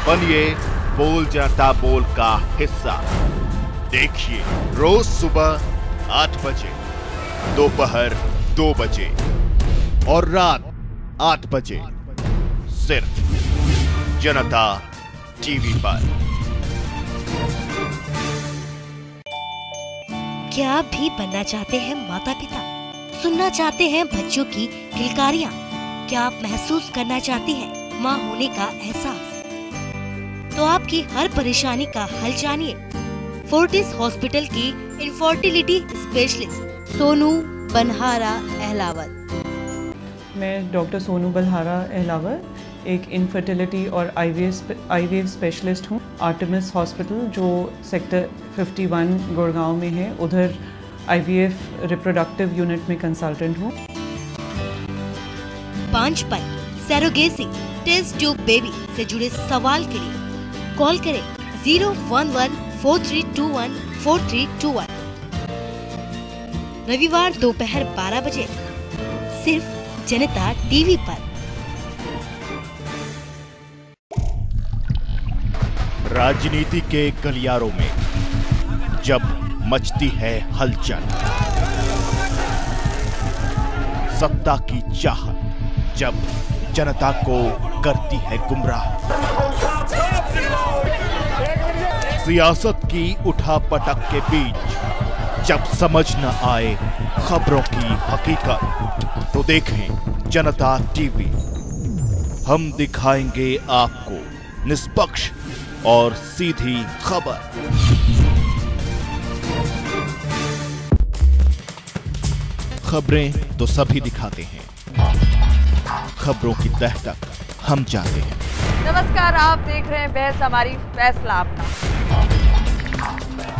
बनिए बोल जनता बोल का हिस्सा। देखिए रोज सुबह 8 बजे, दोपहर 2 बजे और रात 8 बजे, सिर्फ जनता टीवी पर। क्या आप भी बनना चाहते हैं माता पिता? सुनना चाहते हैं बच्चों की किलकारियाँ? क्या आप महसूस करना चाहती हैं माँ होने का एहसास? तो आपकी हर परेशानी का हल जानिए फोर्टिस हॉस्पिटल की इनफर्टिलिटी स्पेशलिस्ट सोनू बल्हारा अहलावत। मैं डॉक्टर सोनू बल्हारा अहलावत एक इनफर्टिलिटी और आईवीएफ स्पेशलिस्ट हूँ। आर्टेमिस हॉस्पिटल जो सेक्टर 51 गुड़गांव में है, उधर आईवीएफ रिप्रोडक्टिव यूनिट में कंसल्टेंट हूँ। पांचपन सैरोगेसी टेस्ट ट्यूब बेबी से जुड़े सवाल के लिए कॉल करें 011-4321-4321। रविवार दोपहर 12 बजे सिर्फ जनता टीवी पर। राजनीति के गलियारों में जब मचती है हलचल, सत्ता की चाहत जब जनता को करती है गुमराह, सियासत की उठापटक के बीच जब समझ न आए खबरों की हकीकत, तो देखें जनता टीवी। हम दिखाएंगे आपको निष्पक्ष और सीधी खबर। खबरें तो सभी दिखाते हैं, खबरों की तह तक हम जाते हैं। नमस्कार, आप देख रहे हैं बहस हमारी फैसला अपना।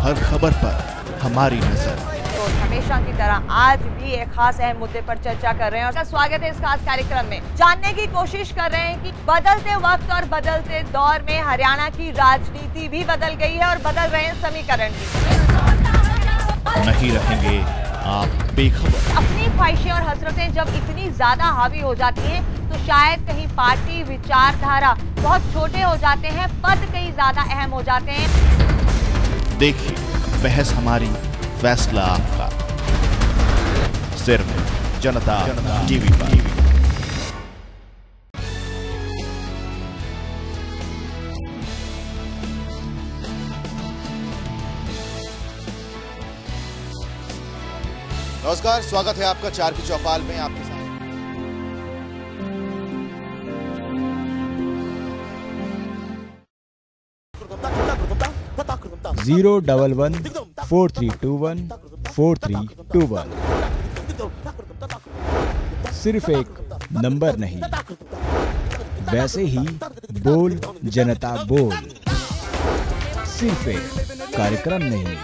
हर खबर पर हमारी नजर। तो हमेशा की तरह आज भी एक खास अहम मुद्दे पर चर्चा कर रहे हैं और स्वागत है इस खास कार्यक्रम में। जानने की कोशिश कर रहे हैं कि बदलते वक्त और बदलते दौर में हरियाणा की राजनीति भी बदल गई है और बदल रहे हैं समीकरण भी। नहीं रहेंगे आप बेखबर। अपनी ख्वाहिशें और हसरतें जब इतनी ज्यादा हावी हो जाती हैं तो शायद कहीं पार्टी विचारधारा बहुत छोटे हो जाते हैं, पद कहीं ज्यादा अहम हो जाते हैं। देखिए बहस हमारी फैसला आपका, सिर्फ जनता टीवी पर। नमस्कार, स्वागत है आपका 4 की चौपाल में। आपके साथ 011-4321-4321। सिर्फ एक नंबर नहीं, वैसे ही बोल जनता बोल सिर्फ एक कार्यक्रम नहीं,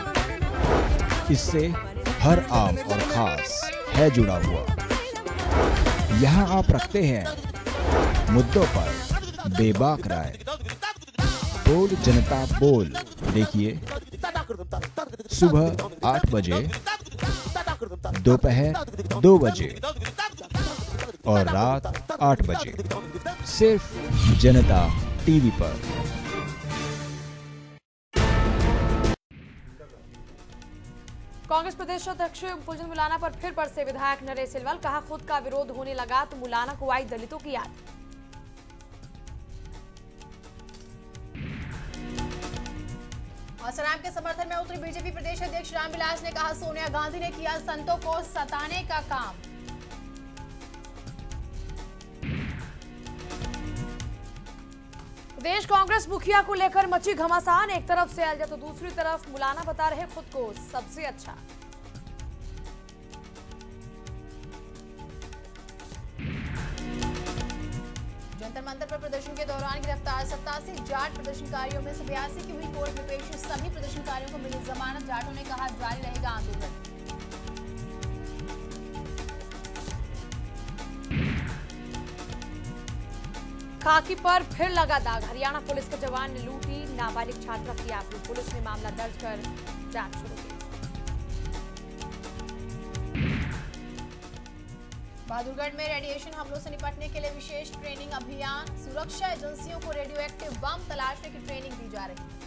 इससे हर आम और खास है जुड़ा हुआ। यहाँ आप रखते हैं मुद्दों पर बेबाक राय। बोल जनता बोल देखिए सुबह 8 बजे, दोपहर 2 बजे और रात 8 बजे, सिर्फ जनता टीवी पर। कांग्रेस प्रदेश अध्यक्ष फुलचंद मुलाना पर फिर बरसे विधायक नरेश सिलवल। कहा खुद का विरोध होने लगा तो मुलाना को आई दलितों की याद। और सनाम के समर्थन में उतरे बीजेपी प्रदेश अध्यक्ष रामविलास ने कहा सोनिया गांधी ने किया संतों को सताने का काम। प्रदेश कांग्रेस मुखिया को लेकर मची घमासान। एक तरफ से अलजा तो दूसरी तरफ मुलाना बता रहे खुद को सबसे अच्छा। जंतर मंतर पर प्रदर्शन के दौरान गिरफ्तार 87 जाट प्रदर्शनकारियों में से 82 की हुई कोर्ट में पेश। सभी प्रदर्शनकारियों को मिली जमानत। जाटों ने कहा जारी रहेगा आंदोलन। खाकी पर फिर लगा दाग। हरियाणा पुलिस के जवान ने लूटी नाबालिग छात्रा की आबरू। पुलिस ने मामला दर्ज कर जांच शुरू की। बहादुरगढ़ में रेडिएशन हमलों से निपटने के लिए विशेष ट्रेनिंग अभियान, सुरक्षा एजेंसियों को रेडियो एक्टिव बम तलाशने की ट्रेनिंग दी जा रही है।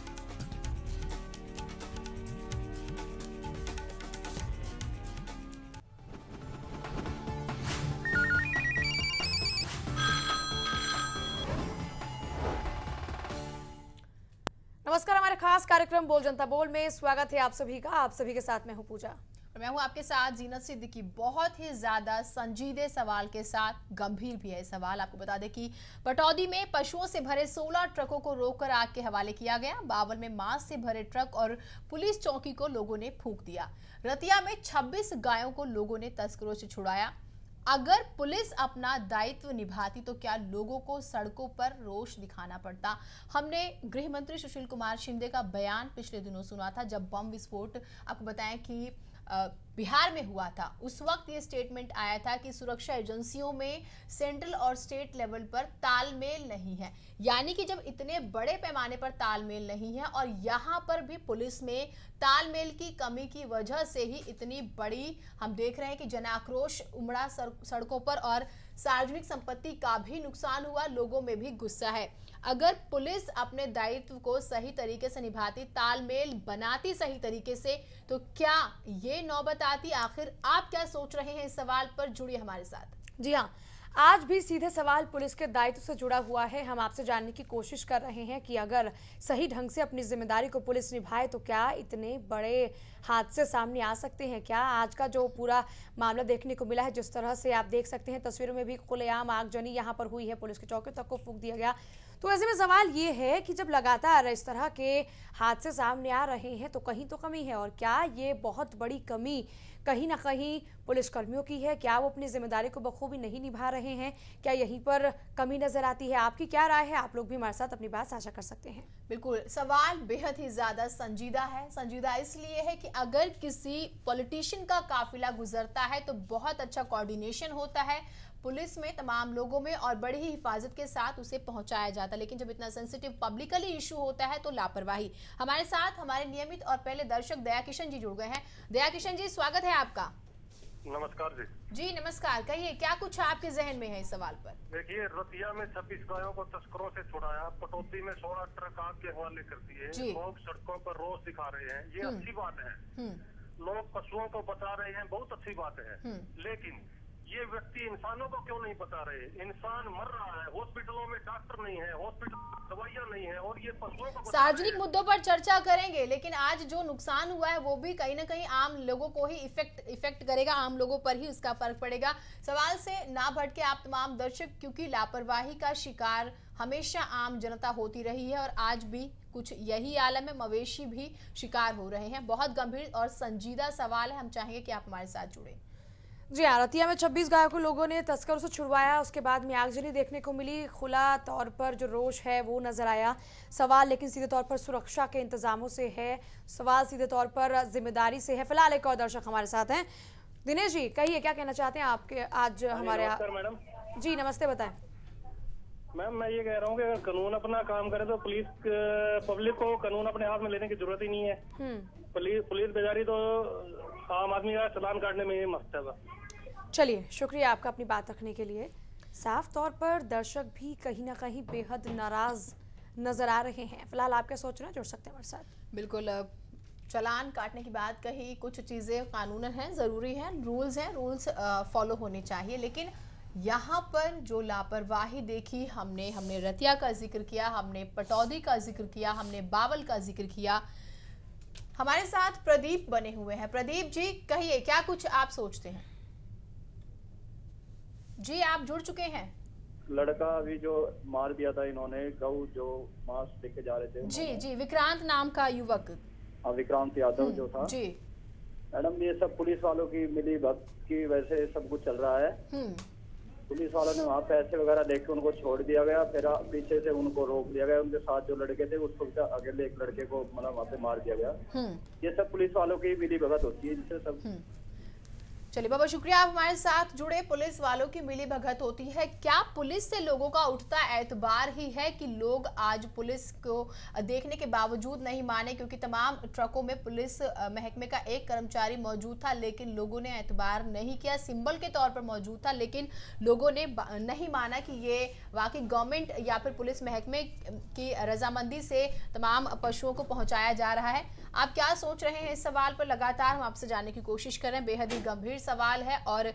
नमस्कार, हमारे खास कार्यक्रम बोल जनता बोल में स्वागत है आप सभी का। आप सभी के साथ मैं हूं पूजा और मैं हूं आपके साथ जीनत सिद्दीकी। बहुत ही ज्यादा संजीदे सवाल के साथ गंभीर भी है सवाल। आपको बता दें कि पटौदी में पशुओं से भरे 16 ट्रकों को रोककर आग के हवाले किया गया। बावल में मांस से भरे ट्रक और पुलिस चौकी को लोगों ने फूंक दिया। रतिया में 26 गायों को लोगों ने तस्करों से छुड़ाया। अगर पुलिस अपना दायित्व निभाती तो क्या लोगों को सड़कों पर रोष दिखाना पड़ता। हमने गृह मंत्री सुशील कुमार शिंदे का बयान पिछले दिनों सुना था जब बम विस्फोट आपको बताएं कि बिहार में हुआ था। उस वक्त ये स्टेटमेंट आया था कि सुरक्षा एजेंसियों में सेंट्रल और स्टेट लेवल पर तालमेल नहीं है। यानी कि जब इतने बड़े पैमाने पर तालमेल नहीं है और यहाँ पर भी पुलिस में तालमेल की कमी की वजह से ही इतनी बड़ी हम देख रहे हैं कि जनाक्रोश उमड़ा सड़कों पर और सार्वजनिक संपत्ति का भी नुकसान हुआ। लोगों में भी गुस्सा है। अगर पुलिस अपने दायित्व को सही तरीके से निभाती, तालमेल बनाती सही तरीके से, तो क्या ये नौबत आती। आखिर आप क्या सोच रहे हैं इस सवाल पर, जुड़िए हमारे साथ। जी हाँ, आज भी सीधे सवाल पुलिस के दायित्व से जुड़ा हुआ है। हम आपसे जानने की कोशिश कर रहे हैं कि अगर सही ढंग से अपनी जिम्मेदारी को पुलिस निभाए तो क्या इतने बड़े हादसे सामने आ सकते हैं। क्या आज का जो पूरा मामला देखने को मिला है, जिस तरह से आप देख सकते हैं तस्वीरों में भी खुलेआम आगजनी यहाँ पर हुई है, पुलिस की चौकी तक को फूंक दिया गया। तो ऐसे में सवाल ये है कि जब लगातार इस तरह के हादसे सामने आ रहे हैं तो कहीं तो कमी है, और क्या ये बहुत बड़ी कमी कहीं ना कहीं पुलिसकर्मियों की है। क्या वो अपनी जिम्मेदारी को बखूबी नहीं निभा रहे हैं, क्या यहीं पर कमी नजर आती है। आपकी क्या राय है, आप लोग भी हमारे साथ अपनी बात साझा कर सकते हैं। बिल्कुल, सवाल बेहद ही ज्यादा संजीदा है। संजीदा इसलिए है कि अगर किसी पॉलिटिशियन का काफिला गुजरता है तो बहुत अच्छा कोऑर्डिनेशन होता है पुलिस में, तमाम लोगों में, और बड़ी ही हिफाजत के साथ उसे पहुंचाया जाता है। लेकिन जब इतना सेंसिटिव पब्लिकली इशू होता है तो लापरवाही। हमारे साथ हमारे नियमित और पहले दर्शक दया किशन जी जुड़ गए हैं। दया किशन जी, स्वागत है आपका। नमस्कार जी। जी नमस्कार, कहिए क्या कुछ आपके जहन में है इस सवाल पर। देखिए, रतिया में 26 गायों को तस्करों से छुड़ाया, पटौदी में 16 ट्रक आग के हवाले कर दिए। लोग सड़कों पर रोष दिखा रहे हैं, ये अच्छी बात है। लोग पशुओं को बचा रहे हैं, बहुत अच्छी बात है। लेकिन ये व्यक्ति इंसानों को क्यों नहीं बता रहे। इंसान मर रहा है, हॉस्पिटलों में डॉक्टर नहीं है, हॉस्पिटल में दवाइयां नहीं है, और ये पशुओं को सार्वजनिक मुद्दों पर चर्चा करेंगे। लेकिन आज जो नुकसान हुआ है वो भी कहीं ना कहीं आम लोगों को ही इफेक्ट करेगा, आम लोगों पर ही उसका फर्क पड़ेगा। सवाल से ना भटके आप तमाम दर्शक, क्योंकि लापरवाही का शिकार हमेशा आम जनता होती रही है और आज भी कुछ यही आलम है। मवेशी भी शिकार हो रहे हैं। बहुत गंभीर और संजीदा सवाल है। हम चाहेंगे कि आप हमारे साथ जुड़े। जी हाँ, रतिया में 26 गायों को लोगों ने तस्करों से छुड़वाया। उसके बाद में आगजनी देखने को मिली। खुला तौर पर जो रोष है वो नजर आया। सवाल लेकिन सीधे तौर पर सुरक्षा के इंतजामों से है, सवाल सीधे तौर पर जिम्मेदारी से है। फिलहाल एक और दर्शक हमारे साथ हैं। दिनेश जी, कहिए क्या कहना चाहते हैं आपके आज हमारे यहाँ। मैडम जी नमस्ते, बताएं। मैम, मैं ये कह रहा हूँ कि अगर कानून अपना काम करे तो पुलिस पब्लिक को कानून अपने हाथ में लेने की जरूरत ही नहीं है। पुलिस बेचारी तो आम आदमी का चालान काटने में ही मस्त है। चलिए, शुक्रिया आपका अपनी बात रखने के लिए। साफ तौर पर दर्शक भी कहीं ना कहीं बेहद नाराज नजर आ रहे हैं। फिलहाल आप क्या सोच रहे हैं, जुड़ सकते हैं हमारे साथ। बिल्कुल, चालान काटने की बात कही, कुछ चीजें कानूनन हैं, जरूरी हैं, रूल्स फॉलो होने चाहिए। लेकिन यहाँ पर जो लापरवाही देखी, हमने रतिया का जिक्र किया, हमने पटौदी का जिक्र किया, हमने बावल का जिक्र किया। हमारे साथ प्रदीप बने हुए हैं। प्रदीप जी, कहिए क्या कुछ आप सोचते हैं। जी आप जुड़ चुके हैं। लड़का अभी जो मार दिया था इन्होंने, गऊ जो मांस लेके जा रहे थे। जी, विक्रांत नाम का युवक। विक्रांत यादव जो था। जी मैडम, ये सब पुलिस वालों की मिली भगत की वजह से सब कुछ चल रहा है। पुलिस वालों ने वहाँ पैसे वगैरह देके उनको छोड़ दिया गया, फिर पीछे से उनको रोक दिया गया। उनके साथ जो लड़के थे उसको अकेले एक लड़के को मतलब वहाँ पे मार दिया गया। ये सब पुलिस वालों की मिली भगत होती है, इनसे सब। चलिए बाबा, शुक्रिया आप हमारे साथ जुड़े। पुलिस वालों की मिली भगत होती है, क्या पुलिस से लोगों का उठता एतबार ही है कि लोग आज पुलिस को देखने के बावजूद नहीं माने? क्योंकि तमाम ट्रकों में पुलिस महकमे का एक कर्मचारी मौजूद था, लेकिन लोगों ने एतबार नहीं किया। सिंबल के तौर पर मौजूद था, लेकिन लोगों ने नहीं माना कि ये वाकई गवर्नमेंट या फिर पुलिस महकमे की रजामंदी से तमाम पशुओं को पहुंचाया जा रहा है। आप क्या सोच रहे हैं इस सवाल पर? लगातार हम आपसे जानने की कोशिश कर रहे हैं। बेहद ही गंभीर सवाल है और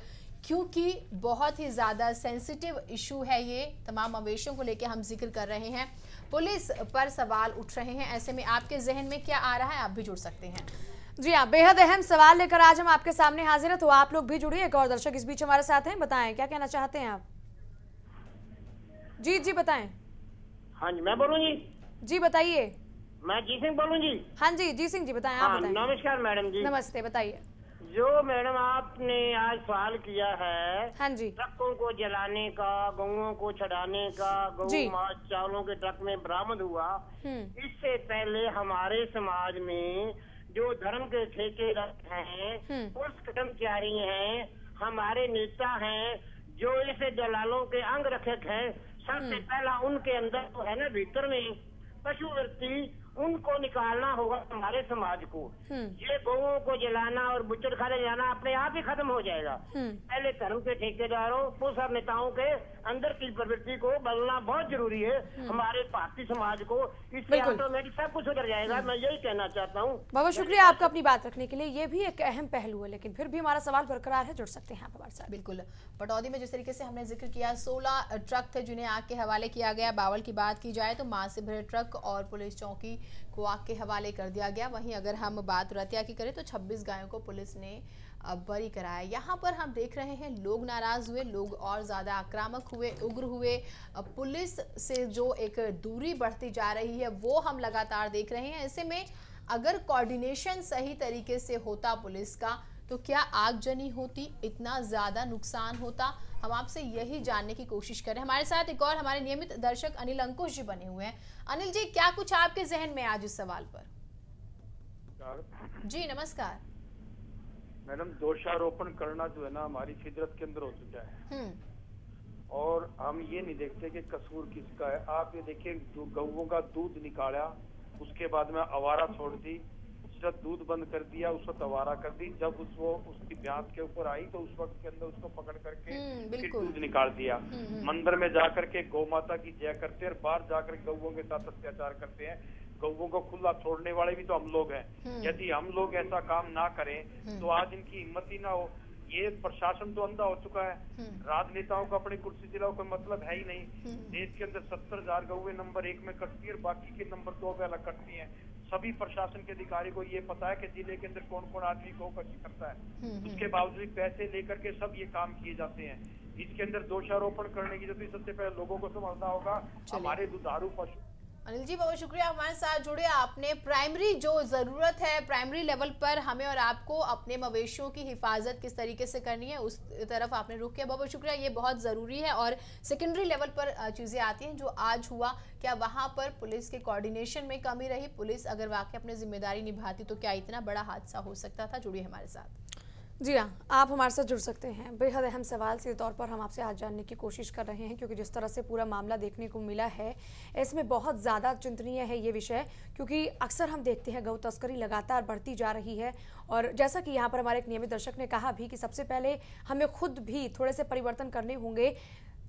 क्योंकि बहुत ही ज्यादा सेंसिटिव इशू है ये, तमाम मवेशियों को लेकर हम जिक्र कर रहे हैं, पुलिस पर सवाल उठ रहे हैं। ऐसे में आपके जहन में क्या आ रहा है, आप भी जुड़ सकते हैं। जी हाँ, बेहद अहम सवाल लेकर आज हम आपके सामने हाजिर हैं, तो आप लोग भी जुड़िए। एक और दर्शक इस बीच हमारे साथ हैं, बताएं क्या कहना चाहते हैं आप? जी जी बताएं। हाँ जी, मैं बोलूँ जी? जी बताइए। मैं जी सिंह बोलूँ जी? हाँ जी, जी सिंह जी बताएं। आप बताएं। नमस्कार मैडम जी। नमस्ते, बताइए। जो मैडम आपने आज सवाल किया है, हाँ जी, ट्रकों को जलाने का, गऊओं को छड़ाने का, गऊ मांस चावलों के ट्रक में बरामद हुआ, इससे पहले हमारे समाज में जो धर्म के ठेकेदार हैं, पुलिस कर्मचारी हैं, हमारे नेता हैं, जो इस दलालों के अंग रक्षक हैं, सबसे पहला उनके अंदर तो है ना भीतर में पशुवृत्ति, उनको निकालना होगा हमारे समाज को। ये गौओं को जलाना और बुच्चड़ खाने जाना अपने आप ही खत्म हो जाएगा। पहले धर्म के ठेकेदारों, पुलिस और नेताओं के अंदर की प्रवृत्ति को बदलना बहुत जरूरी है हमारे भारतीय समाज को। इससे ऑटोमेटिक सब कुछ सुधर जाएगा। मैं यही कहना चाहता हूँ। बहुत शुक्रिया आपका अपनी बात रखने के लिए। ये भी एक अहम पहलू है, लेकिन फिर भी हमारा सवाल बरकरार है। जुड़ सकते हैं आप हमारे साथ। बिल्कुल। पटौदी में जिस तरीके से हमने जिक्र किया, 16 ट्रक थे जिन्हें आग के हवाले किया गया। बावल की बात की जाए तो मांस से भरे ट्रक और पुलिस चौकी को आग के हवाले कर दिया गया। वहीं अगर हम बात रतिया की करें तो 26 गायों को पुलिस ने बरी कराया। यहाँ पर हम देख रहे हैं लोग नाराज हुए, लोग और ज्यादा आक्रामक हुए, उग्र हुए। पुलिस से जो एक दूरी बढ़ती जा रही है वो हम लगातार देख रहे हैं। ऐसे में अगर कोऑर्डिनेशन सही तरीके से होता पुलिस का तो क्या आगजनी होती, इतना ज्यादा नुकसान होता? हम आपसे यही जानने की कोशिश करें। हमारे साथ एक और हमारे नियमित दर्शक अनिल अंकुश जी बने हुए हैं। अनिल जी, क्या कुछ आपके जहन में आज इस सवाल पर? जी नमस्कार। मैडम, दोषारोपण करना जो है ना हमारी फितरत के अंदर हो चुका है और हम ये नहीं देखते कि कसूर किसका है। आप ये देखिए, गऊओं का दूध निकाला, उसके बाद में आवारा छोड़ दी, दूध बंद कर दिया, उस वक्त आवारा कर दी। जब उसकी ब्यात के ऊपर आई तो उस वक्त के अंदर उसको पकड़ करके फिर दूध निकाल दिया। मंदिर में जाकर के गौ माता की जय करते हैं और बाहर जाकर गऊओं के साथ अत्याचार करते हैं। गऊओं को खुला छोड़ने वाले भी तो हम लोग हैं। यदि हम लोग ऐसा काम ना करें तो आज इनकी हिम्मत ही ना हो। ये प्रशासन तो अंधा हो चुका है। राजनेताओं को अपनी कुर्सी दिलाओ कोई मतलब है ही नहीं। देश के अंदर 70,000 गऊएं नंबर 1 में कटती है और बाकी के नंबर 2 पे अलग कटती हैं। सभी प्रशासन के अधिकारी को ये पता है कि जिले के अंदर कौन कौन आदमी गौ कशी करता है। उसके बावजूद पैसे लेकर के सब ये काम किए जाते हैं। इसके अंदर दोषारोपण करने की जरूरत, सबसे पहले लोगों को समझना होगा हमारे दुधारू पशु। अनिल जी बहुत शुक्रिया हमारे साथ जुड़े। आपने प्राइमरी जो ज़रूरत है, प्राइमरी लेवल पर हमें और आपको अपने मवेशियों की हिफाजत किस तरीके से करनी है उस तरफ आपने रुख किया, बहुत शुक्रिया। ये बहुत ज़रूरी है। और सेकेंडरी लेवल पर चीज़ें आती हैं जो आज हुआ, क्या वहाँ पर पुलिस के कोऑर्डिनेशन में कमी रही? पुलिस अगर वाकई अपनी जिम्मेदारी निभाती तो क्या इतना बड़ा हादसा हो सकता था? जुड़िए हमारे साथ। जी हाँ, आप हमारे साथ जुड़ सकते हैं। बेहद अहम सवाल के तौर पर हम आपसे आज जानने की कोशिश कर रहे हैं, क्योंकि जिस तरह से पूरा मामला देखने को मिला है इसमें बहुत ज़्यादा चिंतनीय है ये विषय। क्योंकि अक्सर हम देखते हैं गौ तस्करी लगातार बढ़ती जा रही है और जैसा कि यहाँ पर हमारे एक नियमित दर्शक ने कहा भी कि सबसे पहले हमें खुद भी थोड़े से परिवर्तन करने होंगे।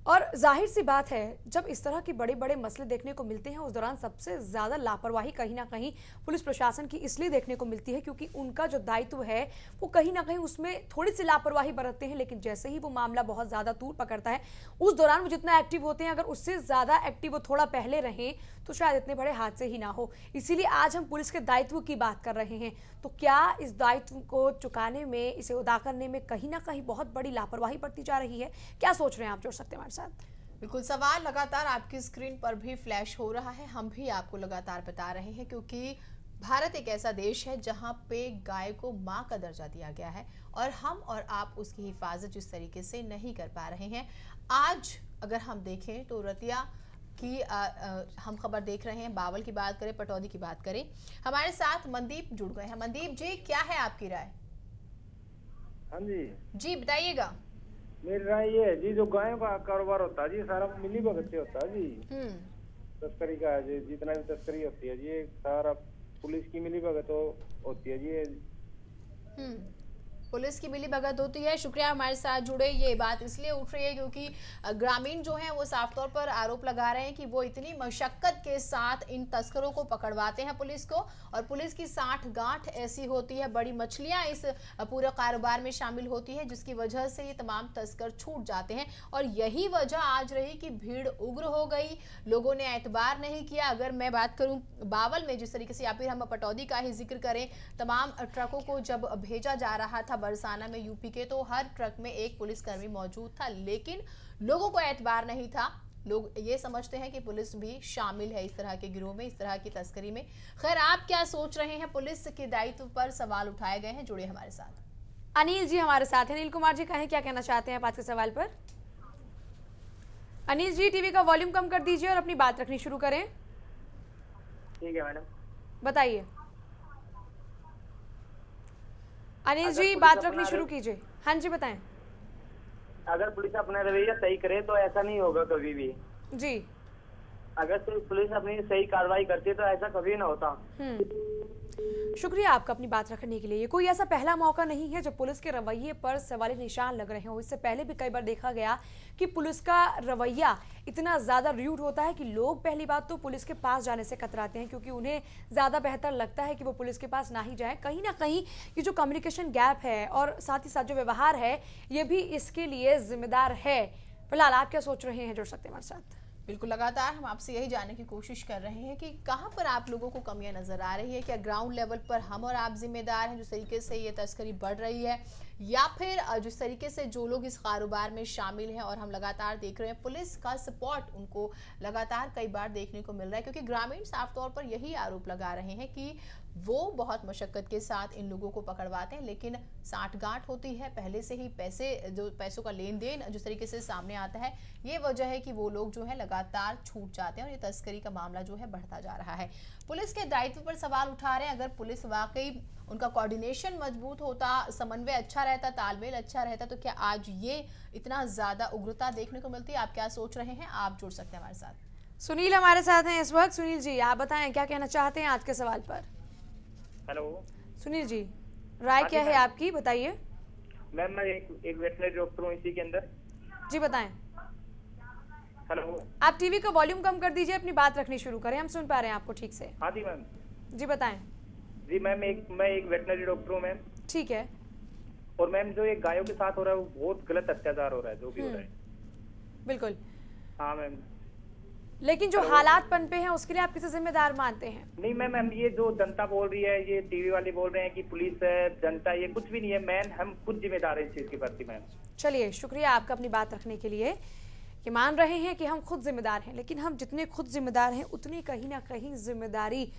और जाहिर सी बात है, जब इस तरह के बड़े बड़े मसले देखने को मिलते हैं उस दौरान सबसे ज़्यादा लापरवाही कहीं ना कहीं पुलिस प्रशासन की इसलिए देखने को मिलती है क्योंकि उनका जो दायित्व है वो कहीं ना कहीं उसमें थोड़ी सी लापरवाही बरतते हैं। लेकिन जैसे ही वो मामला बहुत ज़्यादा तूल पकड़ता है उस दौरान वो जितना एक्टिव होते हैं, अगर उससे ज़्यादा एक्टिव वो थोड़ा पहले रहें तो शायद इतने बड़े हादसे ही ना हो। इसीलिए आज हम पुलिस के दायित्व की बात कर रहे हैं। तो क्या इस दायित्व को चुकाने में, इसे अदा करने में कहीं ना कहीं बहुत बड़ी लापरवाही बरती जा रही है? क्या सोच रहे हैं आप? जुड़ सकते हैं हमारे साथ। बिल्कुल, सवाल लगातार आपकी स्क्रीन पर भी फ्लैश हो रहा है, हम भी आपको लगातार बता रहे हैं, क्योंकि भारत एक ऐसा देश है जहां पे गाय को मां का दर्जा दिया गया है और हम और आप उसकी हिफाजत जिस तरीके से नहीं कर पा रहे हैं। आज अगर हम देखें तो रतिया की हम खबर देख रहे हैं, बावल की बात करें, पटौदी की बात करें। हमारे साथ मनदीप जुड़ गए हैं। मनदीप जी, क्या है आपकी राय? हाँ जी जी बताइएगा। मेरी राय ये है जी, जो गायों का कारोबार होता है जी सारा मिली भगत से होता है जी। तस्करी का जी, जितना भी तस्करी होती है जी सारा पुलिस की मिली भगत होती है जी। पुलिस की मिली भगत होती है। शुक्रिया हमारे साथ जुड़े। ये बात इसलिए उठ रही है क्योंकि ग्रामीण जो हैं वो साफ तौर पर आरोप लगा रहे हैं कि वो इतनी मशक्कत के साथ इन तस्करों को पकड़वाते हैं पुलिस को, और पुलिस की साठ गांठ ऐसी होती है, बड़ी मछलियां इस पूरे कारोबार में शामिल होती है, जिसकी वजह से ये तमाम तस्कर छूट जाते हैं। और यही वजह आज रही कि भीड़ उग्र हो गई, लोगों ने एतबार नहीं किया। अगर मैं बात करूं बावल में जिस तरीके से, या फिर हम पटौदी का ही जिक्र करें, तमाम ट्रकों को जब भेजा जा रहा था बरसाना में यूपी के, तो हर ट्रक में एक पुलिसकर्मी मौजूद था, लेकिन लोगों को एतबार नहीं था। लोग ये समझते हैं कि पुलिस भी शामिल है इस तरह के गिरोह में, इस तरह की तस्करी में। खैर, आप क्या सोच रहे हैं? पुलिस के दायित्व पर सवाल उठाए गए हैं। जुड़े हमारे साथ। अनिल जी हमारे साथ हैं। अनिल कुमार जी कहें, क्या कहना चाहते हैं आप आज के सवाल पर? अनिल जी टीवी का वॉल्यूम कम कर दीजिए और अपनी बात रखनी शुरू करें। ठीक है मैडम, बताइए। अनिल जी बात रखनी शुरू कीजिए। हाँ जी बताएं। अगर पुलिस अपना रवैया सही करे तो ऐसा नहीं होगा कभी भी जी। अगर पुलिस अपनी सही कार्रवाई करती है तो ऐसा कभी ना होता। शुक्रिया आपका अपनी बात रखने के लिए। ये कोई ऐसा पहला मौका नहीं है जब पुलिस के रवैये पर सवाली निशान लग रहे हो। इससे पहले भी कई बार देखा गया कि पुलिस का रवैया इतना ज़्यादा रूड होता है कि लोग पहली बात तो पुलिस के पास जाने से कतराते हैं, क्योंकि उन्हें ज़्यादा बेहतर लगता है कि वो पुलिस के पास ना ही जाए। कहीं ना कहीं ये जो कम्युनिकेशन गैप है और साथ ही साथ जो व्यवहार है, ये भी इसके लिए जिम्मेदार है। फिलहाल आप क्या सोच रहे हैं? जुड़ सकते हैं हमारे साथ। बिल्कुल, लगातार हम आपसे यही जानने की कोशिश कर रहे हैं कि कहां पर आप लोगों को कमियां नजर आ रही है। क्या ग्राउंड लेवल पर हम और आप जिम्मेदार हैं जिस तरीके से ये तस्करी बढ़ रही है, या फिर जिस तरीके से जो लोग इस कारोबार में शामिल हैं, और हम लगातार देख रहे हैं पुलिस का सपोर्ट उनको लगातार कई बार देखने को मिल रहा है, क्योंकि ग्रामीण साफ तौर पर यही आरोप लगा रहे हैं कि वो बहुत मशक्कत के साथ इन लोगों को पकड़वाते हैं, लेकिन साठगांठ होती है पहले से ही। पैसों का लेन देन जिस तरीके से सामने आता है, ये वजह है कि वो लोग जो है लगातार छूट जाते हैं और ये तस्करी का मामला जो है बढ़ता जा रहा है। पुलिस के दायित्व पर सवाल उठा रहे हैं। अगर पुलिस वाकई उनका कोऑर्डिनेशन मजबूत होता, समन्वय अच्छा रहता, तालमेल अच्छा रहता, तो क्या आज ये इतना ज्यादा उग्रता देखने को मिलती? आप क्या सोच रहे हैं? आप जुड़ सकते हैं हमारे साथ। सुनील हमारे साथ हैं इस वक्त। सुनील जी आप बताएं, क्या कहना चाहते हैं आज के सवाल पर? हेलो सुनील जी, राय क्या है आपकी, बताइए। मैम मैं एक वेटनरी डॉक्टर हूँ इसी के अंदर। जी बताएं। हेलो, आप टीवी का वॉल्यूम कम कर दीजिए, अपनी बात रखनी शुरू करें, हम सुन पा रहे हैं आपको ठीक से। हाँ जी मैम। जी बताएं। जी मैम मैं एक वेटनरी डॉक्टर हूँ मैम। ठीक है। और मैम जो एक गायों के साथ हो रहा है वो बहुत गलत अत्याचार हो रहा है, जो भी हो रहा है। बिल्कुल। हाँ मैम। लेकिन जो हालात पनपे हैं उसके लिए आप किसे जिम्मेदार मानते हैं? नहीं मैम, ये जो जनता बोल रही है, ये टीवी वाले बोल रहे हैं कि पुलिस है, जनता, ये कुछ भी नहीं है मैम, हम खुद जिम्मेदार हैं इस चीज के प्रति मैम। चलिए, शुक्रिया आपका अपनी बात रखने के लिए, कि मान रहे हैं कि हम खुद जिम्मेदार हैं। लेकिन हम जितने खुद जिम्मेदार हैं उतनी कहीं ना कहीं जिम्मेदारी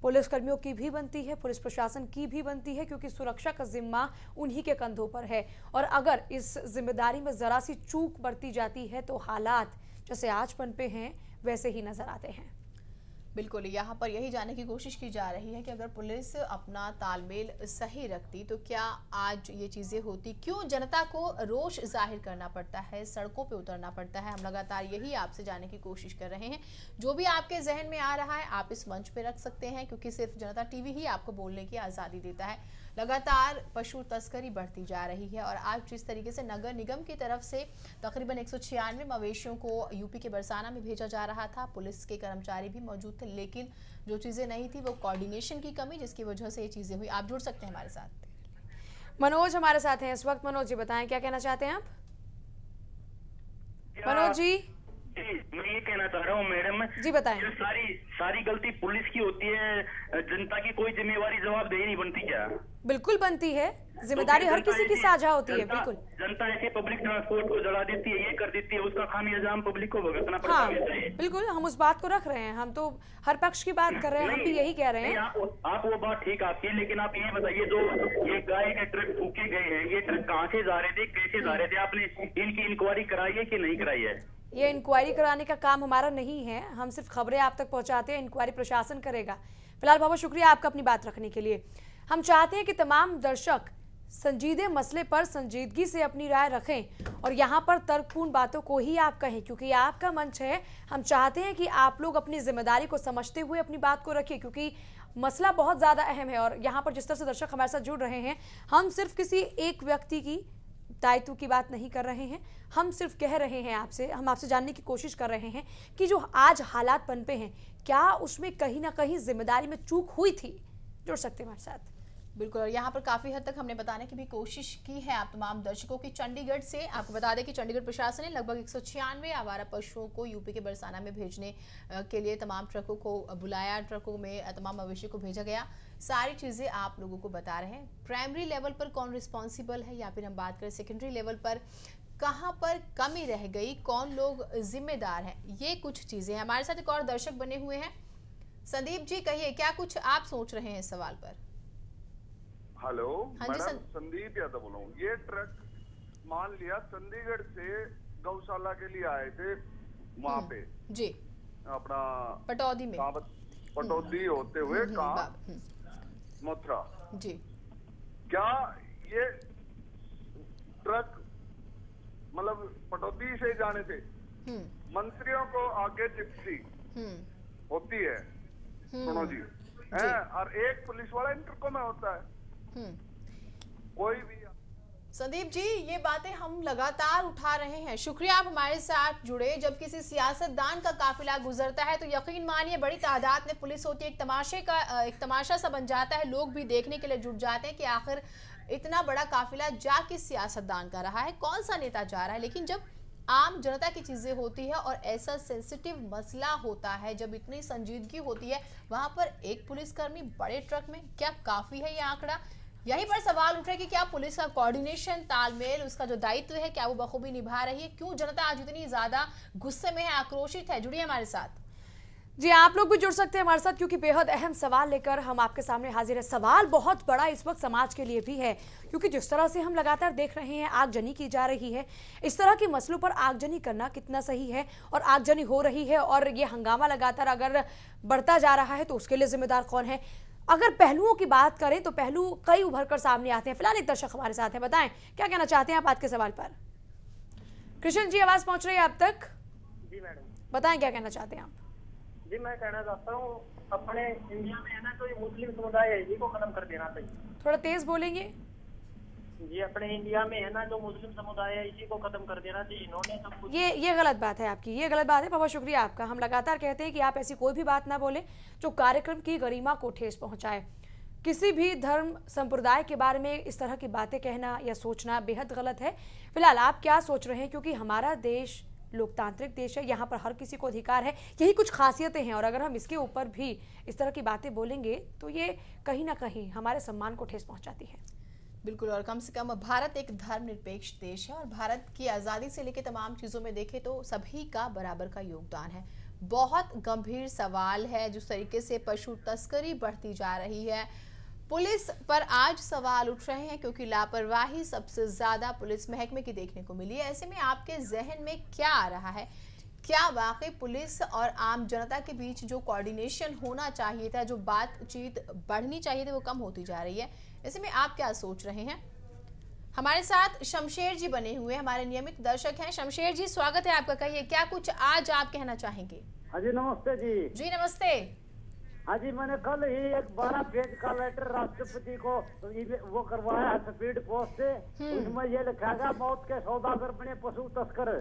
पुलिस कर्मियों की भी बनती है, पुलिस प्रशासन की भी बनती है, क्योंकि सुरक्षा का जिम्मा उन्हीं के कंधों पर है। और अगर इस जिम्मेदारी में जरा सी चूक बरती जाती है तो हालात जैसे आज पनपे हैं वैसे ही नजर आते हैं। बिल्कुल, यहाँ पर यही जानने की कोशिश की जा रही है कि अगर पुलिस अपना तालमेल सही रखती तो क्या आज ये चीज़ें होती? क्यों जनता को रोष जाहिर करना पड़ता है, सड़कों पे उतरना पड़ता है? हम लगातार यही आपसे जानने की कोशिश कर रहे हैं। जो भी आपके जहन में आ रहा है आप इस मंच पे रख सकते हैं, क्योंकि सिर्फ जनता टीवी ही आपको बोलने की आज़ादी देता है। लगातार पशु तस्करी बढ़ती जा रही है, और आज जिस तरीके से नगर निगम की तरफ से तकरीबन 196 मवेशियों को यूपी के बरसाना में भेजा जा रहा था, पुलिस के कर्मचारी भी मौजूद थे, लेकिन जो चीजें नहीं थी वो कोऑर्डिनेशन की कमी, जिसकी वजह से ये चीजें हुई। आप जुड़ सकते हैं हमारे साथ। मनोज हमारे साथ हैं इस वक्त। मनोज जी बताएं, क्या कहना चाहते हैं आप? मनोज जी। मैं ये कहना चाह रहा हूँ मैडम जी बताएं। सारी गलती पुलिस की होती है, जनता की कोई जिम्मेवारी जवाबदेही नहीं बनती क्या? बिल्कुल बनती है, जिम्मेदारी हर किसी की साझा होती है। बिल्कुल, जनता ऐसे पब्लिक ट्रांसपोर्ट को जला देती है, ये कर देती है, उसका खामियाजा हम पब्लिक को भुगतना पड़ता है। बिल्कुल, हम उस बात को रख रहे हैं, हम तो हर पक्ष की बात कर रहे हैं, हम भी यही कह रहे हैं। आप वो बात ठीक आपकी, लेकिन आप ये बताइए, जो ये गाय के ट्रक फूके गए हैं, ये ट्रक कहाँ से जा रहे थे, कैसे जा रहे थे? आपने इनकी इंक्वायरी कराई है कि नहीं कराई है? ये इंक्वायरी कराने का काम हमारा नहीं है, हम सिर्फ खबरें आप तक पहुंचाते हैं, इंक्वायरी प्रशासन करेगा। फिलहाल बहुत शुक्रिया आपका अपनी बात रखने के लिए। हम चाहते हैं कि तमाम दर्शक संजीदे मसले पर संजीदगी से अपनी राय रखें और यहाँ पर तर्कपूर्ण बातों को ही आप कहें, क्योंकि आपका मंच है। हम चाहते हैं कि आप लोग अपनी जिम्मेदारी को समझते हुए अपनी बात को रखिए, क्योंकि मसला बहुत ज़्यादा अहम है। और यहाँ पर जिस तरह से दर्शक हमारे साथ जुड़ रहे हैं, हम सिर्फ किसी एक व्यक्ति की दायित्व की बात नहीं कर रहे हैं, हम सिर्फ कह रहे हैं आपसे, हम आपसे जानने की कोशिश कर रहे हैं कि जो आज हालात पनपे हैं, क्या उसमें कहीं ना कहीं जिम्मेदारी में चूक हुई थी। जुड़ सकते हैं हमारे साथ। बिल्कुल, और यहाँ पर काफ़ी हद तक हमने बताने की भी कोशिश की है आप तमाम दर्शकों की। चंडीगढ़ से आपको बता दें कि चंडीगढ़ प्रशासन ने लगभग 196 आवारा पशुओं को यूपी के बरसाना में भेजने के लिए तमाम ट्रकों को बुलाया, ट्रकों में तमाम मवेशी को भेजा गया। सारी चीज़ें आप लोगों को बता रहे हैं। प्राइमरी लेवल पर कौन रिस्पॉन्सिबल है या फिर हम बात करें सेकेंडरी लेवल पर कहाँ पर कमी रह गई, कौन लोग जिम्मेदार हैं, ये कुछ चीज़ें हैं। हमारे साथ एक और दर्शक बने हुए हैं। संदीप जी, कहिए क्या कुछ आप सोच रहे हैं इस सवाल पर। हेलो मैडम, संदीप यादव बोल रहा हूँ। ये ट्रक मान लिया चंडीगढ़ से गौशाला के लिए आए थे, वहाँ पे जी अपना पटौदी में, पटौदी होते हुए कहाँ मथुरा जी। क्या ये ट्रक मतलब पटौदी से जाने थे? मंत्रियों को आगे जिप्सी होती है, सुनो जी, और एक पुलिस वाला इंटरको में होता है। कोई भी। संदीप जी, ये बातें हम लगातार उठा रहे हैं। शुक्रिया आप हमारे साथ जुड़े। जब किसी सियासतदान का काफिला गुजरता है तो यकीन मानिए बड़ी तादाद में पुलिस होती है। एक तमाशा सा बन जाता है, लोग भी देखने के लिए जुट जाते हैं कि आखिर इतना बड़ा काफिला जा किस सियासतदान का रहा है, कौन सा नेता जा रहा है। लेकिन जब आम जनता की चीजें होती है और ऐसा सेंसिटिव मसला होता है, जब इतनी संजीदगी होती है, वहां पर एक पुलिसकर्मी बड़े ट्रक में, क्या काफी है ये आंकड़ा? यहीं पर सवाल उठ रहा है कि क्या पुलिस का कोऑर्डिनेशन, तालमेल, उसका जो दायित्व है, क्या वो बखूबी निभा रही है? क्यों जनता आज इतनी ज्यादा गुस्से में है, आक्रोशित है? जुड़िए हमारे साथ। जी, आप लोग भी जुड़ सकते हैं हमारे साथ, क्योंकि बेहद अहम सवाल लेकर हम आपके सामने हाजिर है। सवाल बहुत बड़ा इस वक्त समाज के लिए भी है, क्योंकि जिस तरह से हम लगातार देख रहे हैं आगजनी की जा रही है, इस तरह के मसलों पर आगजनी करना कितना सही है, और आगजनी हो रही है और ये हंगामा लगातार अगर बढ़ता जा रहा है तो उसके लिए जिम्मेदार कौन है। अगर पहलुओं की बात करें तो पहलू कई उभर कर सामने आते हैं। फिलहाल एक दर्शक हमारे साथ हैं, बताएं क्या कहना चाहते हैं आप आज के सवाल पर। कृष्ण जी, आवाज पहुंच रही है आप तक? जी मैडम, बताएं क्या कहना चाहते हैं आप। जी, मैं कहना चाहता हूँ अपने इंडिया में है ना, तो ये मुस्लिम समुदाय है, इसी को खत्म कर देना चाहिए। थोड़ा तेज बोलेंगे जी। अपने इंडिया में है ना, जो मुस्लिम समुदाय है, इसी को खत्म कर देना चाहिए। इन्होंने सब कुछ, ये गलत बात है आपकी, ये गलत बात है। बहुत शुक्रिया आपका। हम लगातार कहते हैं कि आप ऐसी कोई भी बात ना बोले जो कार्यक्रम की गरिमा को ठेस पहुंचाए। किसी भी धर्म संप्रदाय के बारे में इस तरह की बातें कहना या सोचना बेहद गलत है। फिलहाल आप क्या सोच रहे हैं, क्योंकि हमारा देश लोकतांत्रिक देश है, यहाँ पर हर किसी को अधिकार है, यही कुछ खासियतें हैं। और अगर हम इसके ऊपर भी इस तरह की बातें बोलेंगे तो ये कहीं ना कहीं हमारे सम्मान को ठेस पहुंचाती है। बिल्कुल, और कम से कम भारत एक धर्मनिरपेक्ष देश है और भारत की आज़ादी से लेकर तमाम चीज़ों में देखें तो सभी का बराबर का योगदान है। बहुत गंभीर सवाल है जिस तरीके से पशु तस्करी बढ़ती जा रही है। पुलिस पर आज सवाल उठ रहे हैं क्योंकि लापरवाही सबसे ज्यादा पुलिस महकमे की देखने को मिली है। ऐसे में आपके जहन में क्या आ रहा है? क्या वाकई पुलिस और आम जनता के बीच जो कोऑर्डिनेशन होना चाहिए था, जो बातचीत बढ़नी चाहिए थी, वो कम होती जा रही है? ऐसे में आप क्या सोच रहे हैं? हमारे साथ शमशेर जी बने हुए हमारे नियमित दर्शक हैं। शमशेर जी, स्वागत है आपका। कहिए क्या कुछ आज आप कहना चाहेंगे? हाँ जी, नमस्ते जी। जी नमस्ते। हाँ जी, मैंने कल ही एक 12 पेज का लेटर राष्ट्रपति को वो करवाया है स्पीड पोस्ट से। उसमें ये लिखा गया मौत के सौदागर बने पशु तस्कर।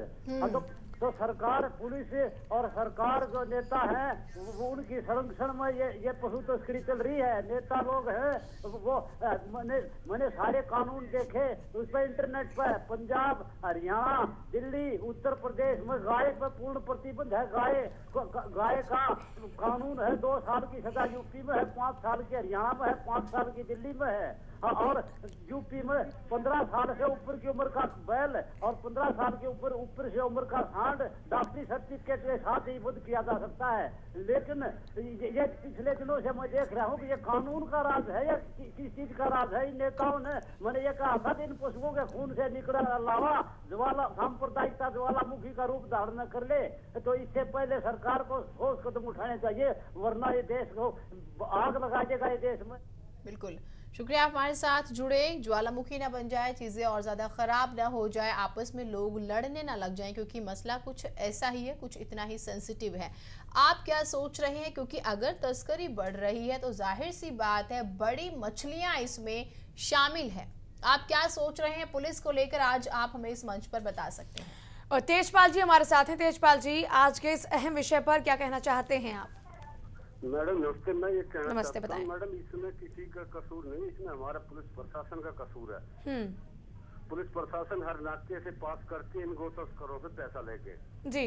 तो सरकार, पुलिस और सरकार जो नेता है वो उनकी संरक्षण में ये पशु तस्करी चल रही है। नेता लोग हैं वो, मैंने सारे कानून देखे उस पर, इंटरनेट पर। पंजाब, हरियाणा, दिल्ली, उत्तर प्रदेश में गाय पर पूर्ण प्रतिबंध है। गाय का कानून है 2 साल की सजा यूपी में है, 5 साल की हरियाणा में है, 5 साल की दिल्ली में है। और यूपी में 15 साल से ऊपर की उम्र का बैल और 15 साल के ऊपर से उम्र का सांड डॉक्टरी सर्टिफिकेट के साथ ही वध किया जा सकता है। लेकिन ये पिछले दिनों से मैं देख रहा हूँ कि ये कानून का राज है या किस चीज का राज है? इन नेताओं ने, मैंने ये कहा था, इन पशुओं के खून से निकला लावा ज्वाला सांप्रदायिकता ज्वालामुखी का रूप धारण न कर ले, तो इससे पहले सरकार को ठोस कदम उठाने चाहिए, वरना ये देश को आग लगा देगा। ये देश में बिल्कुल, शुक्रिया आप हमारे साथ जुड़े। ज्वालामुखी ना बन जाए, चीजें और ज्यादा खराब ना हो जाए, आपस में लोग लड़ने ना लग जाएं, क्योंकि मसला कुछ ऐसा ही है, कुछ इतना ही सेंसिटिव है। आप क्या सोच रहे हैं? क्योंकि अगर तस्करी बढ़ रही है तो जाहिर सी बात है बड़ी मछलियां इसमें शामिल है। आप क्या सोच रहे हैं पुलिस को लेकर, आज आप हमें इस मंच पर बता सकते हैं। और तेजपाल जी हमारे साथ हैं। तेजपाल जी, आज के इस अहम विषय पर क्या कहना चाहते हैं आप? मैडम नमस्ते। मैं ये कहना नमस्ते, चाहता हूं बताएं। मैडम, इसमें किसी का कसूर नहीं, इसमें हमारा पुलिस प्रशासन का कसूर है। पुलिस प्रशासन हर नाके से पास करके इन गो तस्करों से पैसा लेके जी,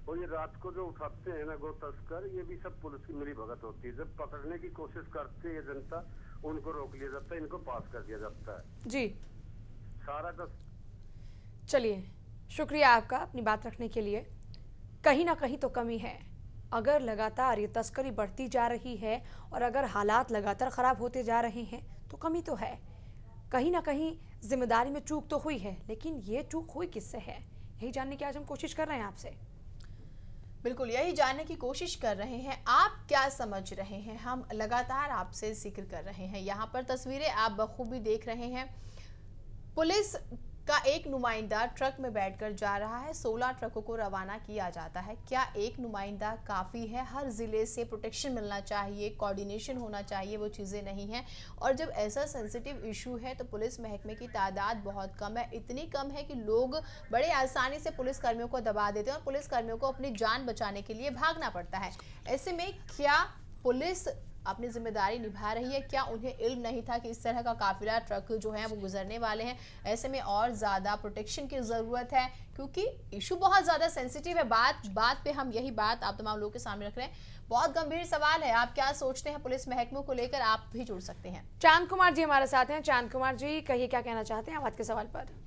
और ये रात को जो उठाते हैं ना गो तस्कर, ये भी सब पुलिस की मिली भगत होती है। जब पकड़ने की कोशिश करते है जनता, उनको रोक लिया जाता है, इनको पास कर दिया जाता है जी। सारा का। चलिए, शुक्रिया आपका अपनी बात रखने के लिए। कहीं ना कहीं तो कमी है। अगर लगातार ये तस्करी बढ़ती जा रही है और अगर हालात लगातार खराब होते जा रहे हैं तो कमी तो है। कहीं ना कहीं जिम्मेदारी में चूक तो हुई है, लेकिन ये चूक हुई किससे है, यही जानने की आज हम कोशिश कर रहे हैं आपसे। बिल्कुल, यही जानने की कोशिश कर रहे हैं। आप क्या समझ रहे हैं? हम लगातार आपसे जिक्र कर रहे हैं। यहाँ पर तस्वीरें आप बखूबी देख रहे हैं। पुलिस का एक नुमाइंदा ट्रक में बैठकर जा रहा है। 16 ट्रकों को रवाना किया जाता है। क्या एक नुमाइंदा काफ़ी है? हर ज़िले से प्रोटेक्शन मिलना चाहिए, कोऑर्डिनेशन होना चाहिए, वो चीज़ें नहीं हैं। और जब ऐसा सेंसिटिव इशू है तो पुलिस महकमे की तादाद बहुत कम है। इतनी कम है कि लोग बड़े आसानी से पुलिस कर्मियों को दबा देते हैं और पुलिस कर्मियों को अपनी जान बचाने के लिए भागना पड़ता है। ऐसे में क्या पुलिस अपनी जिम्मेदारी निभा रही है? क्या उन्हें इल्म नहीं था कि इस तरह का काफिला ट्रक जो है वो गुजरने वाले हैं? ऐसे में और ज़्यादा प्रोटेक्शन की ज़रूरत है, क्योंकि इशू बहुत ज़्यादा सेंसिटिव है। बात पे हम यही बात आप तमाम लोगों के सामने रख रहे हैं। बहुत गंभीर सवाल है। आप क्या सोचते हैं पुलिस महकमों को लेकर? आप भी जुड़ सकते हैं। चांद कुमार जी हमारे साथ हैं। चांद कुमार जी, कहिए क्या कहना चाहते हैं आज के सवाल पर।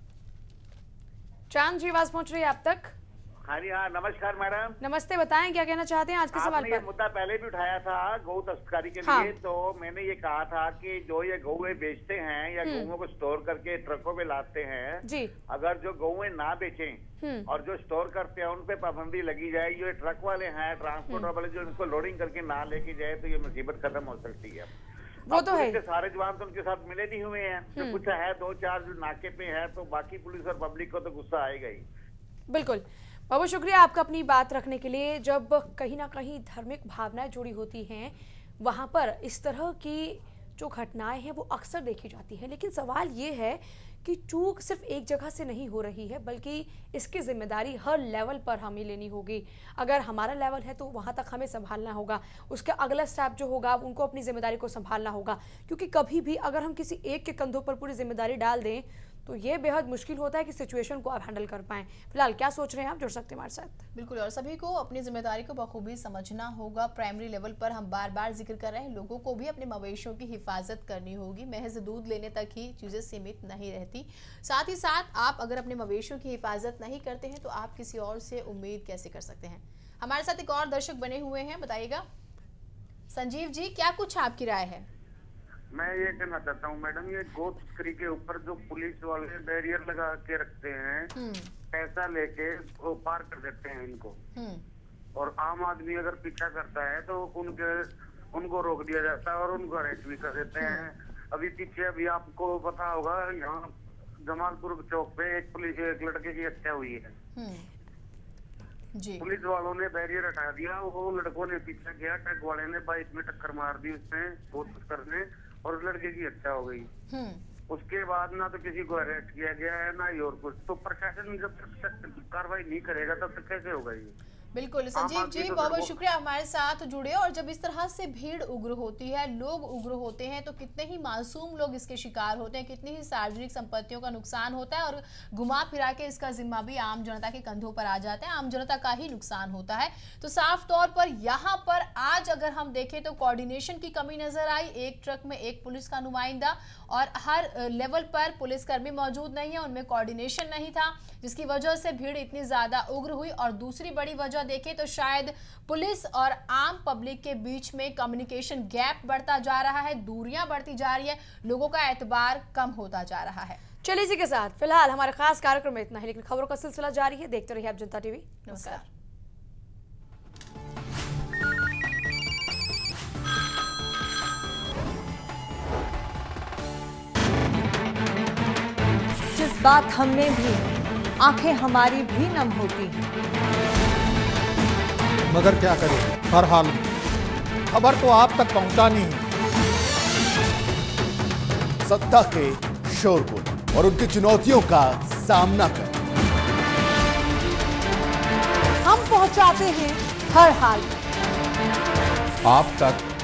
चांद जी, आवाज पहुंच रही है आप तक? हाँ जी, हाँ, नमस्कार मैडम। नमस्ते, बताएं क्या कहना चाहते हैं आज के सवाल पर। ये मुद्दा पहले भी उठाया था गौ तस्करी के लिए। तो मैंने ये कहा था कि जो ये गौएं बेचते हैं या गौओं को स्टोर करके ट्रकों में लाते हैं जी, अगर जो गौएं ना बेचें और जो स्टोर करते हैं उन पे पाबंदी लगी जाए। जो ट्रक वाले हैं, ट्रांसपोर्टर वाले, जो इनको लोडिंग करके ना लेके जाए तो ये मुसीबत खत्म हो सकती है। वो तो है। सारे जवान तो उनके साथ मिले नहीं हुए हैं। तो कुछ है 2-4 जो नाके पे है, तो बाकी पुलिस और पब्लिक को तो गुस्सा आएगा ही। बिल्कुल, बहुत शुक्रिया आपका अपनी बात रखने के लिए। जब कहीं ना कहीं धार्मिक भावनाएं जुड़ी होती हैं, वहाँ पर इस तरह की जो घटनाएं हैं वो अक्सर देखी जाती हैं। लेकिन सवाल ये है कि चूक सिर्फ एक जगह से नहीं हो रही है, बल्कि इसकी जिम्मेदारी हर लेवल पर हमें लेनी होगी। अगर हमारा लेवल है तो वहाँ तक हमें संभालना होगा, उसका अगला स्टेप जो होगा उनको अपनी जिम्मेदारी को संभालना होगा। क्योंकि कभी भी अगर हम किसी एक के कंधों पर पूरी जिम्मेदारी डाल दें तो ये बेहद मुश्किल होता है कि सिचुएशन को आप हैंडल कर पाएं। फिलहाल क्या सोच रहे हैं आप? जुड़ सकते हैं हमारे साथ। बिल्कुल, और सभी को अपनी जिम्मेदारी को बखूबी समझना होगा। प्राइमरी लेवल पर हम बार बार जिक्र कर रहे हैं, लोगों को भी अपने मवेशियों की हिफाजत करनी होगी। महज दूध लेने तक ही चीज़ें सीमित नहीं रहती। साथ ही साथ आप अगर अपने मवेशियों की हिफाजत नहीं करते हैं तो आप किसी और से उम्मीद कैसे कर सकते हैं? हमारे साथ एक और दर्शक बने हुए हैं, बताइएगा। संजीव जी, क्या कुछ आपकी राय है? मैं ये कहना चाहता हूँ मैडम, ये गो तस्करी के ऊपर जो पुलिस वाले बैरियर लगा के रखते हैं, पैसा लेके वो पार कर देते हैं इनको, और आम आदमी अगर पीछा करता है तो उनको रोक दिया जाता है और उनको अरेस्ट भी कर देते हैं। अभी पीछे अभी आपको पता होगा, यहाँ जमालपुर चौक पे एक लड़के की हत्या हुई है। जी। पुलिस वालों ने बैरियर हटा दिया, वो लड़कों ने पीछा किया, ट्रक वाले ने बाइक में टक्कर मार दी उसने, गो तस्कर ने, और उस लड़के की हत्या हो गई। उसके बाद ना तो किसी को अरेस्ट किया गया है ना ही और कुछ। तो प्रशासन जब तक कार्रवाई नहीं करेगा तब तक कैसे होगा ये? बिल्कुल संजीव जी, बहुत बहुत शुक्रिया हमारे साथ जुड़े। और जब इस तरह से भीड़ उग्र होती है, लोग उग्र होते हैं, तो कितने ही मासूम लोग इसके शिकार होते हैं, कितनी ही सार्वजनिक संपत्तियों का नुकसान होता है, और घुमा फिरा के इसका जिम्मा भी आम जनता के कंधों पर आ जाता है, आम जनता का ही नुकसान होता है। तो साफ तौर पर यहाँ पर आज अगर हम देखें तो कोऑर्डिनेशन की कमी नजर आई। एक ट्रक में एक पुलिस का नुमाइंदा और हर लेवल पर पुलिसकर्मी मौजूद नहीं है, उनमें कोऑर्डिनेशन नहीं था, जिसकी वजह से भीड़ इतनी ज्यादा उग्र हुई। और दूसरी बड़ी वजह देखें तो शायद पुलिस और आम पब्लिक के बीच में कम्युनिकेशन गैप बढ़ता जा रहा है, दूरियां बढ़ती जा रही है, लोगों का एतबार कम होता जा रहा है। चलिए इसी के साथ फिलहाल हमारे खास कार्यक्रम में इतना ही, लेकिन खबरों का सिलसिला जारी है। देखते रहिए आप जनता टीवी। नमस्कार। बात हम में भी, आंखें हमारी भी नम होती हैं। मगर क्या करें, हर हाल में खबर तो आप तक पहुंचानी है। सत्ता के शोरगुल और उनकी चुनौतियों का सामना कर हम पहुंचाते हैं हर हाल में आप तक